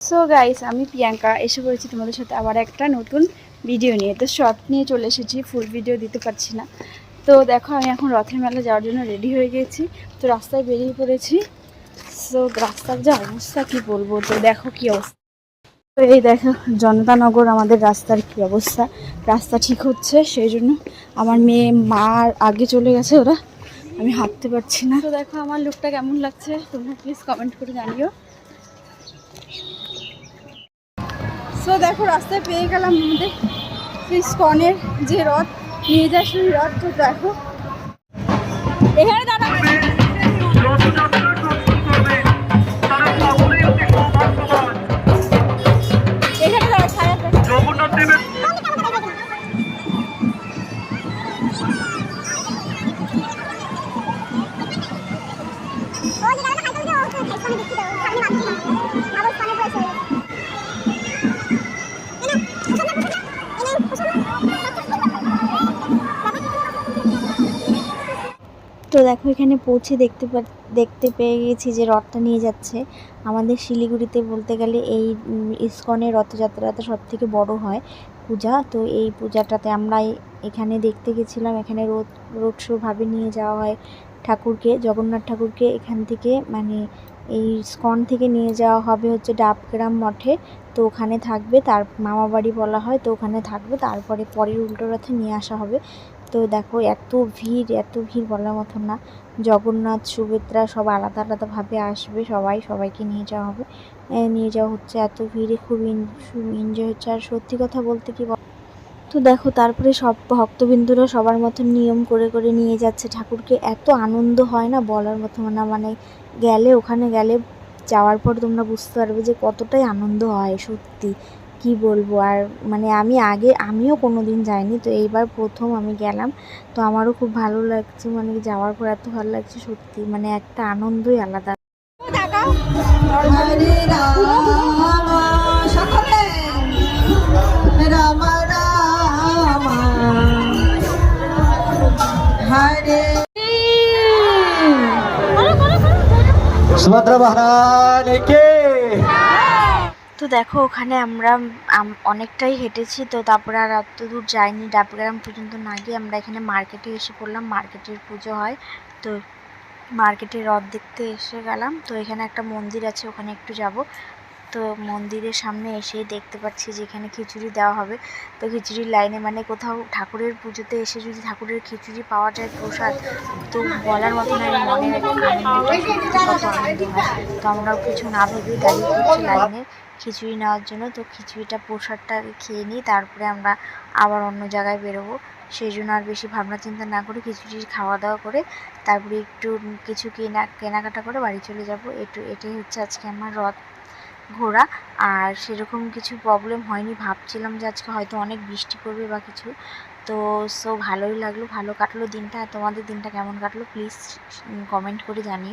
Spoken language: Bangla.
সো গাইস, আমি প্রিয়াঙ্কা এসে পড়েছি তোমাদের সাথে আবার একটা নতুন ভিডিও নিয়ে। তো শর্ট নিয়ে চলে এসেছি, ফুল ভিডিও দিতে পারছি না। তো দেখো, আমি এখন রথের মেলা যাওয়ার জন্য রেডি হয়ে গেছি। তো রাস্তায় বেরিয়ে পড়েছি। সো রাস্তার যা অবস্থা কি বলবো, তো দেখো কি অবস্থা। তো এই দেখো জনতানগর আমাদের রাস্তার কি অবস্থা। রাস্তা ঠিক হচ্ছে, সেই জন্য আমার মেয়ে মা আগে চলে গেছে, ওরা আমি হাঁটতে পারছি না। তো দেখো আমার লুকটা কেমন লাগছে তোমরা প্লিজ কমেন্ট করে জানিও। তো দেখো রাস্তায় পেয়ে গেলাম আমাদের ইসকনের যে রথ নিয়ে যায় সেই রথ। তো দেখো এখানে দাঁড়া, এখানে দাঁড়া ছায়া জগন্নাথ দেবের তো দেখো এখানে পৌঁছে দেখতে পেয়ে গেছি যে রথটা নিয়ে যাচ্ছে আমাদের শিলিগুড়িতে। বলতে গেলে এই ইসকনের রথযাত্রাটা সব থেকে বড় হয় পূজা। তো এই পূজাটাতে আমরা এখানে দেখতে গেছিলাম। এখানে রোড শো ভাবে নিয়ে যাওয়া হয় ঠাকুরকে, জগন্নাথ ঠাকুরকে। এখান থেকে মানে এই ইসকন থেকে নিয়ে যাওয়া হবে হচ্ছে ডাবগ্রাম মঠে। তো ওখানে থাকবে, তার মামা বাড়ি বলা হয়, তো ওখানে থাকবে। তারপরে পরের উল্টো রথে নিয়ে আসা হবে। তো দেখো এত ভিড় বলার মতো না। জগন্নাথ সুভদ্রা সব আলাদা আলাদাভাবে আসবে, সবাইকে নিয়ে যাওয়া হচ্ছে। এত ভিড়ে খুব এনজয় হচ্ছে। আর সত্যি কথা বলতে কি, তো দেখো তারপরে সব ভক্তবিন্দুরা সবার মতো নিয়ম করে নিয়ে যাচ্ছে ঠাকুরকে। এত আনন্দ হয় না বলার মতো না। মানে ওখানে গেলে যাওয়ার পর তোমরা বুঝতে পারবে যে কতটাই আনন্দ হয় সত্যি, কি বলবো। আর মানে আমিও কোনো দিন যাইনি, তো এইবার প্রথম আমি গেলাম। তো আমারও খুব ভালো লাগছে, মানে যাওয়ার পর এত ভালো লাগছে সত্যি, মানে একটা আনন্দই আলাদা। সুভদ্রা মহারানীকে। তো দেখো ওখানে আমরা অনেকটাই হেঁটেছি। তো তারপরে আর অত দূর যাইনি, ডাবগ্রাম পর্যন্ত না গিয়ে আমরা এখানে মার্কেটে এসে পড়লাম। মার্কেটের পুজো হয়, তো মার্কেটে রথ দেখতে এসে গেলাম। তো এখানে একটা মন্দির আছে, ওখানে একটু যাব। তো মন্দিরের সামনে এসেই দেখতে পাচ্ছি যে এখানে খিচুড়ি দেওয়া হবে। তো খিচুড়ির লাইনে, মানে কোথাও ঠাকুরের পুজোতে এসে যদি ঠাকুরের খিচুড়ি পাওয়া যায় প্রসাদ, তো বলার মতো না, মনের এক আনন্দটা কত আনন্দ হয়। তো আমরাও কিছু না ভেবেই দাঁড়িয়ে পড়ছি লাইনে খিচুড়ি নেওয়ার জন্য। তো খিচুড়িটা প্রসাদটা খেয়ে নিই, তারপরে আমরা আবার অন্য জায়গায় বেরোবো। সেই জন্য আর বেশি ভাবনা চিন্তা না করে খিচুড়ি খাওয়া দাওয়া করে তারপরে একটু কিছু কেনাকাটা করে বাড়ি চলে যাব। এটাই হচ্ছে আজকে আমার রথ ঘোরা। আর সেরকম কিছু প্রবলেম হয়নি। ভাবছিলাম যে আজকে হয়তো অনেক বৃষ্টি পড়বে বা কিছু। তো ভালোই লাগলো, ভালো কাটলো দিনটা। তোমাদের দিনটা কেমন কাটলো প্লিজ কমেন্ট করে জানিও।